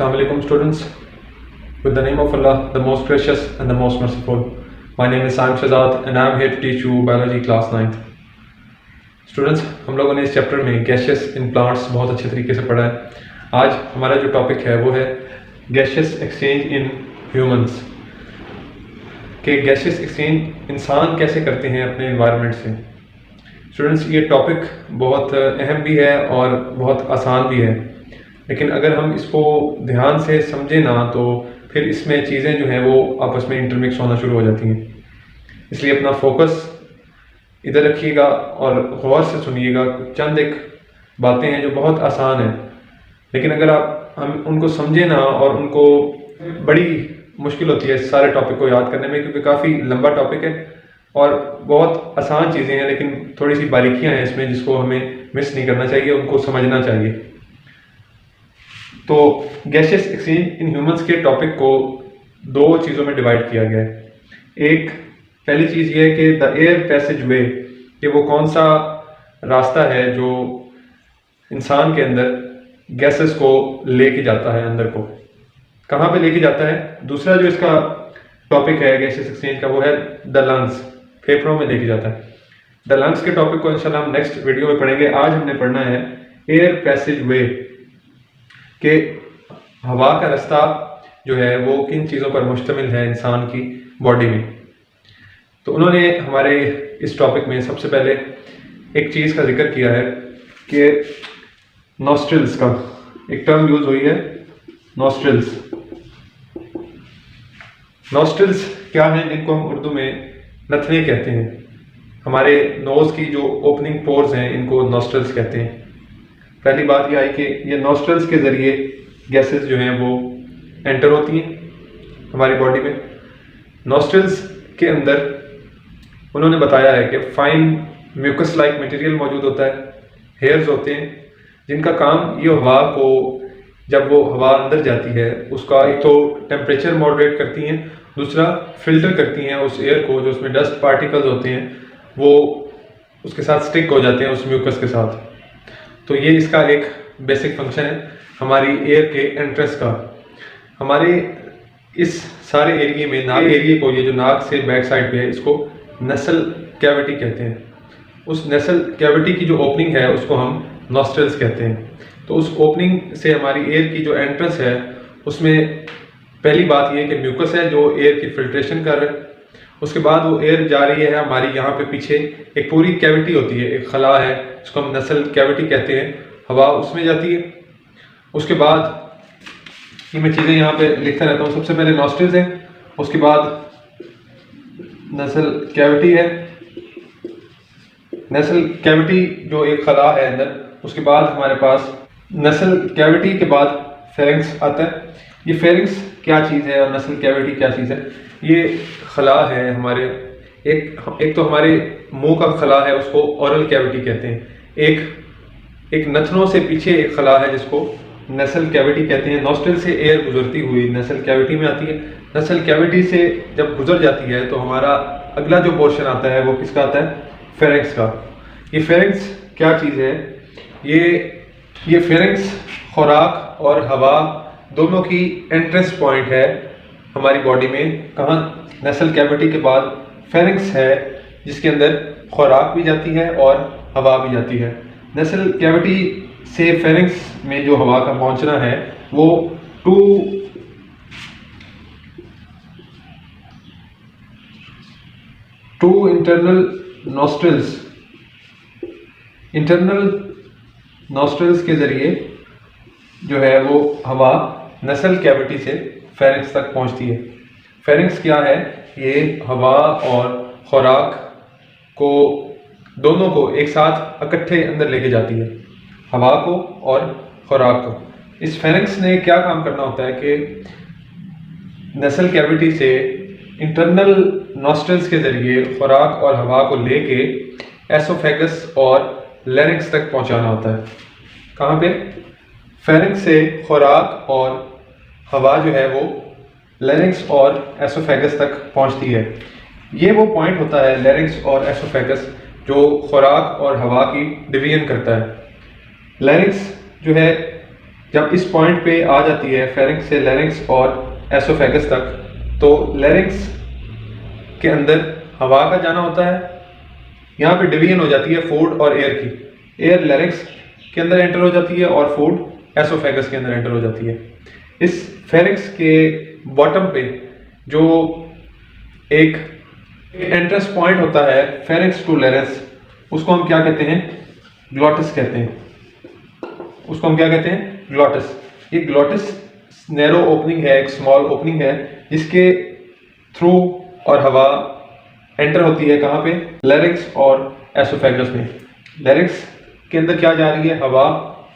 Assalamu alaikum students. With the name of Allah, the most gracious and the most merciful. My name is Saim Shahzad and I am here to teach you biology class 9th. Students, हम लोगों ने इस chapter में gases in plants बहुत अच्छे तरीके से पढ़ा है। आज हमारा जो टॉपिक है वो है गैसेस एक्सचेंज इन ह्यूमंस, कि गैसेस एक्सचेंज इंसान कैसे करते हैं अपने एनवायरनमेंट से। स्टूडेंट्स, ये टॉपिक बहुत अहम भी है और बहुत आसान भी है, लेकिन अगर हम इसको ध्यान से समझें ना तो फिर इसमें चीज़ें जो हैं वो आपस में इंटरमिक्स होना शुरू हो जाती हैं। इसलिए अपना फोकस इधर रखिएगा और गौर से सुनिएगा। चंद एक बातें हैं जो बहुत आसान हैं, लेकिन अगर हम उनको समझें ना, और उनको बड़ी मुश्किल होती है इस सारे टॉपिक को याद करने में, क्योंकि काफ़ी लंबा टॉपिक है और बहुत आसान चीज़ें हैं, लेकिन थोड़ी सी बारीकियां हैं इसमें जिसको हमें मिस नहीं करना चाहिए, उनको समझना चाहिए। तो गैसेस एक्सचेंज इन ह्यूमंस के टॉपिक को दो चीज़ों में डिवाइड किया गया है। एक पहली चीज़ ये है कि द एयर पैसेज वे, कि वो कौन सा रास्ता है जो इंसान के अंदर गैसेस को लेके जाता है, अंदर को कहाँ पे लेके जाता है। दूसरा जो इसका टॉपिक है गैसेस एक्सचेंज का वो है द लंग्स, फेफड़ों में लेके जाता है। द लंग्स के टॉपिक को इंशाल्लाह हम नेक्स्ट वीडियो में पढ़ेंगे। आज हमने पढ़ना है एयर पैसेज वे, कि हवा का रास्ता जो है वो किन चीज़ों पर मुश्तमिल है इंसान की बॉडी में। तो उन्होंने हमारे इस टॉपिक में सबसे पहले एक चीज़ का जिक्र किया है कि नॉस्ट्रिल्स का एक टर्म यूज़ हुई है, नॉस्ट्रिल्स। नॉस्ट्रिल्स क्या हैं, जिनको हम उर्दू में नथने कहते हैं। हमारे नोज़ की जो ओपनिंग पोर्स हैं इनको नॉस्ट्रिल्स कहते हैं। पहली बात यह आई कि ये नॉस्ट्रिल्स के ज़रिए गैसेस जो हैं वो एंटर होती हैं हमारी बॉडी में। नॉस्ट्रिल्स के अंदर उन्होंने बताया है कि फाइन म्यूकस लाइक मटेरियल मौजूद होता है, हेयर्स होते हैं, जिनका काम ये हवा को, जब वो हवा अंदर जाती है उसका एक तो टेम्परेचर मॉडरेट करती हैं, दूसरा फिल्टर करती हैं उस एयर को, जो उसमें डस्ट पार्टिकल्स होते हैं वो उसके साथ स्टिक हो जाते हैं उस म्यूकस के साथ। तो ये इसका एक बेसिक फंक्शन है हमारी एयर के एंट्रेंस का। हमारे इस सारे एरिया में, नाक एरिया को, ये जो नाक से बैक साइड पे है, इसको नसल कैविटी कहते हैं। उस नसल कैविटी की जो ओपनिंग है उसको हम नॉस्ट्रिल्स कहते हैं। तो उस ओपनिंग से हमारी एयर की जो एंट्रेंस है उसमें पहली बात ये कि म्यूकस है जो एयर की फिल्ट्रेशन कर रहा है। उसके बाद वो एयर जा रही है हमारी, यहाँ पे पीछे एक पूरी कैविटी होती है, एक खला है जिसको हम नसल कैविटी कहते हैं, हवा उसमें जाती है। उसके बाद ये मैं चीज़ें यहाँ पे लिखता रहता हूँ। सबसे पहले नॉस्ट्रिल्स है, उसके बाद नसल कैविटी है, नसल कैविटी जो एक खला है अंदर, उसके बाद हमारे पास नसल कैविटी के बाद फेरिंक्स आता है। ये फेरिंक्स क्या चीज़ है और नसल कैविटी क्या चीज़ है, ये खला है हमारे, एक तो हमारे मुंह का खला है उसको ओरल कैविटी कहते हैं, एक नथनों से पीछे एक खला है जिसको नसल कैविटी कहते हैं। नॉस्ट्रिल से एयर गुजरती हुई नसल कैविटी में आती है। नसल कैविटी से जब गुजर जाती है तो हमारा अगला जो पोर्शन आता है वो किसका आता है, फेरिंक्स का। ये फेरिंक्स क्या चीज़ है, ये फेरिंक्स खुराक और हवा दोनों की एंट्रेंस पॉइंट है हमारी बॉडी में। कहाँ, नसल कैविटी के बाद फेरिंक्स है जिसके अंदर खुराक भी जाती है और हवा भी जाती है। नसल कैविटी से फेरिंक्स में जो हवा का पहुंचना है वो टू इंटरनल नॉस्ट्रिल्स के ज़रिए जो है वो हवा नसल कैविटी से फेरिंक्स तक पहुंचती है। फेरिंक्स क्या है, ये हवा और खुराक को दोनों को एक साथ इकट्ठे अंदर लेके जाती है, हवा को और खुराक को। इस फेरिंक्स ने क्या काम करना होता है कि नसल कैविटी से इंटरनल नॉस्ट्रिल्स के ज़रिए खुराक और हवा को लेके एसोफेगस और लैरिंक्स तक पहुंचाना होता है। कहाँ पे, फेरिंक्स से खुराक और हवा जो है वो लैरिंक्स और एसोफेगस तक पहुंचती है। ये वो पॉइंट होता है लैरिंक्स और एसोफेगस जो खुराक और हवा की डिवीजन करता है। लैरिंक्स जो है जब इस पॉइंट पे आ जाती है फेरिंक्स से लैरिंक्स और एसोफेगस तक, तो लैरिंक्स के अंदर हवा का जाना होता है। यहाँ पे डिवीजन हो जाती है फूड और एयर की। एयर लैरिंक्स के अंदर एंटर हो जाती है और फूड एसोफेगस के अंदर एंटर हो जाती है। इस फेरिंक्स के बॉटम पे जो एक एंट्रेंस पॉइंट होता है फेरिंक्स टू लैरिंक्स, उसको हम क्या कहते हैं? ग्लॉटिस कहते हैं। उसको हम क्या कहते हैं? ग्लॉटिस। ये ग्लॉटिस नैरो ओपनिंग है, एक स्मॉल ओपनिंग है, जिसके थ्रू और हवा एंटर होती है कहाँ पे? लैरिंक्स और एसोफेगस में। लैरिंक्स के अंदर क्या जा रही है? हवा,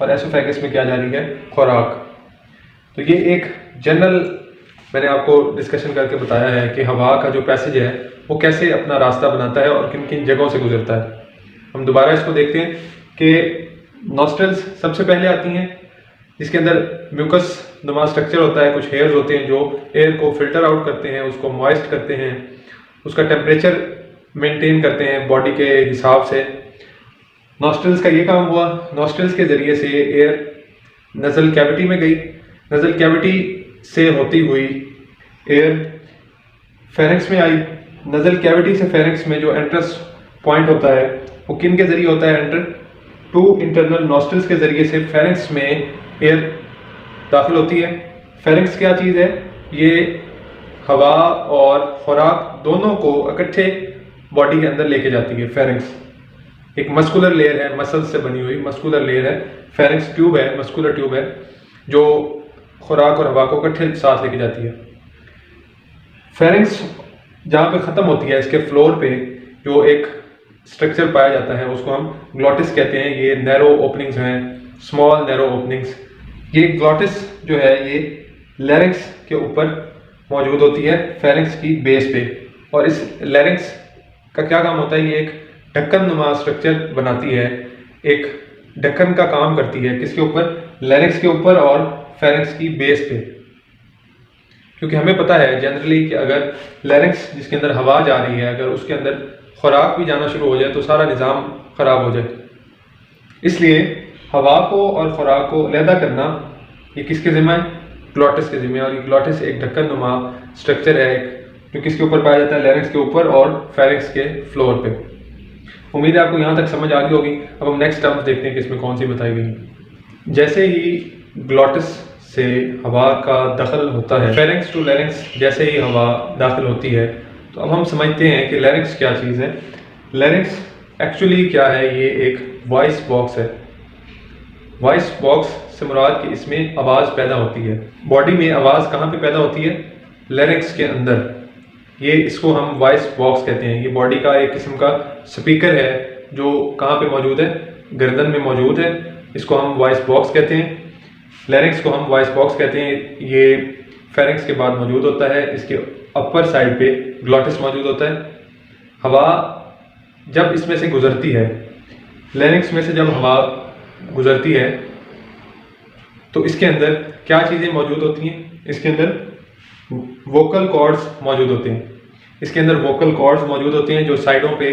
और एसोफेगस में क्या जा रही है? खुराक। तो ये एक जनरल मैंने आपको डिस्कशन करके बताया है कि हवा का जो पैसेज है वो कैसे अपना रास्ता बनाता है और किन किन जगहों से गुजरता है। हम दोबारा इसको देखते हैं कि नॉस्ट्रल्स सबसे पहले आती हैं, जिसके अंदर म्यूकस नुमा स्ट्रक्चर होता है, कुछ हेयर्स होते हैं जो एयर को फिल्टर आउट करते हैं, उसको मॉइस्ट करते हैं, उसका टेम्परेचर मेंटेन करते हैं बॉडी के हिसाब से। नॉस्ट्रल्स का ये काम हुआ। नॉस्ट्रल्स के ज़रिए से एयर नज़ल कैविटी में गई, नज़ल कैविटी से होती हुई एयर फेरिंक्स में आई। नज़ल कैविटी से फेरिंक्स में जो एंट्रेंस पॉइंट होता है वो किन के ज़रिए होता है? एंटर टू इंटरनल नॉस्ट्रल्स के ज़रिए से फेरिंक्स में एयर दाखिल होती है। फेरिंक्स क्या चीज़ है? ये हवा और खुराक दोनों को इकट्ठे बॉडी के अंदर लेके जाती है। फेरिंक्स एक मस्कुलर लेयर है, मसल्स से बनी हुई मस्कुलर लेयर है। फेरिंक्स ट्यूब है, मस्कुलर ट्यूब है, जो खुराक और हवा को इकट्ठे साथ लेके जाती है। फेरिंक्स जहाँ पे ख़त्म होती है, इसके फ्लोर पे जो एक स्ट्रक्चर पाया जाता है उसको हम ग्लॉटिस कहते हैं। ये नैरो ओपनिंग्स हैं, स्मॉल नैरो ओपनिंग्स। ये ग्लॉटिस जो है ये लैरिंक्स के ऊपर मौजूद होती है, फेरिंक्स की बेस पे। और इस लैरिंक्स का क्या काम होता है? ये एक ढक्कन नुमा स्ट्रक्चर बनाती है, एक ढक्कन का काम करती है। किसके ऊपर? लैरिंक्स के ऊपर और फेरिंक्स की बेस पे। क्योंकि हमें पता है जनरली कि अगर लैरिंक्स जिसके अंदर हवा जा रही है, अगर उसके अंदर खुराक भी जाना शुरू हो जाए तो सारा निज़ाम ख़राब हो जाए। इसलिए हवा को और खुराक को अलहदा करना ये किसके ज़िम्मे है? ग्लॉटिस के ज़िम्मे। और ये ग्लॉटिस एक ढक्कन नुमा स्ट्रक्चर है जो किसके ऊपर पाया जाता है? लैरिंक्स के ऊपर और फेरिंक्स के फ्लोर पे। उम्मीद है आपको यहाँ तक समझ आ गई होगी। अब हम नेक्स्ट टर्म्स देखते हैं कि इसमें कौन सी बताई गई। जैसे ही ग्लॉटिस से हवा का दखल होता है फेरिंक्स टू लैरिंक्स, जैसे ही हवा दाखिल होती है, तो अब हम समझते हैं कि लैरिंक्स क्या चीज़ है। लैरिंक्स एक्चुअली क्या है? ये एक वॉइस बॉक्स है। वॉइस बॉक्स से मुराद कि इसमें आवाज़ पैदा होती है। बॉडी में आवाज़ कहाँ पे पैदा होती है? लैरिंक्स के अंदर। ये इसको हम वॉइस बॉक्स कहते हैं। ये बॉडी का एक किस्म का स्पीकर है जो कहाँ पे मौजूद है? गर्दन में मौजूद है। इसको हम वॉइस बॉक्स कहते हैं। लैरिंक्स को हम वॉइस बॉक्स कहते हैं। ये फेरिंक्स के बाद मौजूद होता है। इसके अपर साइड पे ग्लॉटिस मौजूद होता है। हवा जब इसमें से गुजरती है, लैरिंक्स में से जब हवा गुजरती है, तो इसके अंदर क्या चीज़ें मौजूद होती हैं? इसके अंदर वोकल कॉर्ड्स मौजूद होते हैं। इसके अंदर वोकल कॉर्ड्स मौजूद होते हैं जो साइडों पे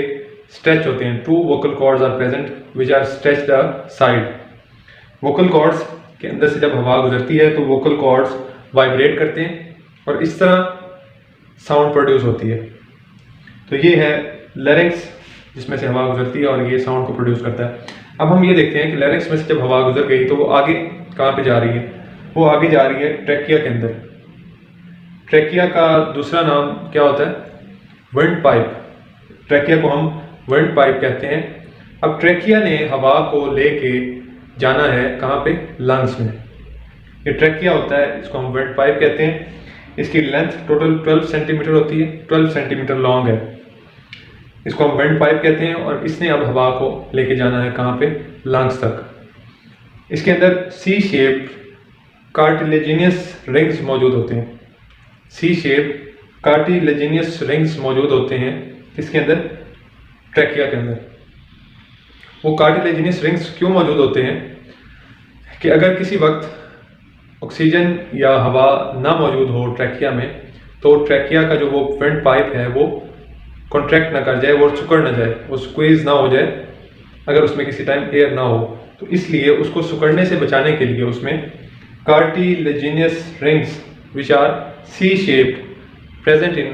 स्ट्रेच होते हैं। 2 vocal cords are present which are stretch the side. Vocal cords के अंदर से जब हवा गुजरती है तो वोकल कॉर्ड्स वाइब्रेट करते हैं और इस तरह साउंड प्रोड्यूस होती है। तो ये है लैरिंक्स जिसमें से हवा गुजरती है और ये साउंड को प्रोड्यूस करता है। अब हम ये देखते हैं कि लैरिंक्स में से जब हवा गुजर गई तो वो आगे कहाँ पे जा रही है? वो आगे जा रही है ट्रैकिया के अंदर। ट्रैकिया का दूसरा नाम क्या होता है? Wind pipe. ट्रैकिया को हम विंड पाइप कहते हैं। अब ट्रैकिया ने हवा को लेके जाना है कहाँ पे? लंग्स में। ये ट्रैकिया होता है, इसको हम विंड पाइप कहते हैं। इसकी लेंथ टोटल 12 सेंटीमीटर होती है, 12 सेंटीमीटर लॉन्ग है। इसको हम विंड पाइप कहते हैं और इसने अब हवा को लेके जाना है कहाँ पे? लंग्स तक। इसके अंदर सी शेप कार्टिलेजिनियस रिंग्स मौजूद होते हैं। सी शेप कार्टिलेजिनियस रिंग्स मौजूद होते हैं इसके अंदर, ट्रैकिया के अंदर। वो कार्टिलेजिनियस रिंग्स क्यों मौजूद होते हैं कि अगर किसी वक्त ऑक्सीजन या हवा ना मौजूद हो ट्रैकिया में, तो ट्रैकिया का जो वो विंड पाइप है वो कॉन्ट्रैक्ट ना कर जाए, वो सिकुड़ ना जाए, वो स्क्वीज ना हो जाए अगर उसमें किसी टाइम एयर ना हो। तो इसलिए उसको सिकुड़ने से बचाने के लिए उसमें cartilaginous rings which are C-shaped present in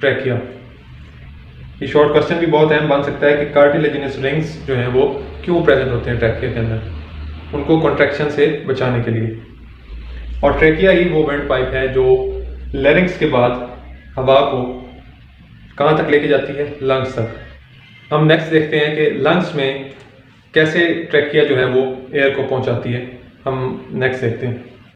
trachea। ये शॉर्ट क्वेश्चन भी बहुत अहम बन सकता है कि कार्टिलेजिनस रिंग्स जो हैं वो क्यों प्रेजेंट होते हैं ट्रैकिया के अंदर, उनको कॉन्ट्रैक्शन से बचाने के लिए। और ट्रैकिया ही वो वेंट पाइप है जो लैरिंक्स के बाद हवा को कहाँ तक लेके जाती है, लंग्स तक। हम नेक्स्ट देखते हैं कि लंग्स में कैसे ट्रैकिया जो है वो एयर को पहुंचाती है, हम नेक्स्ट देखते हैं।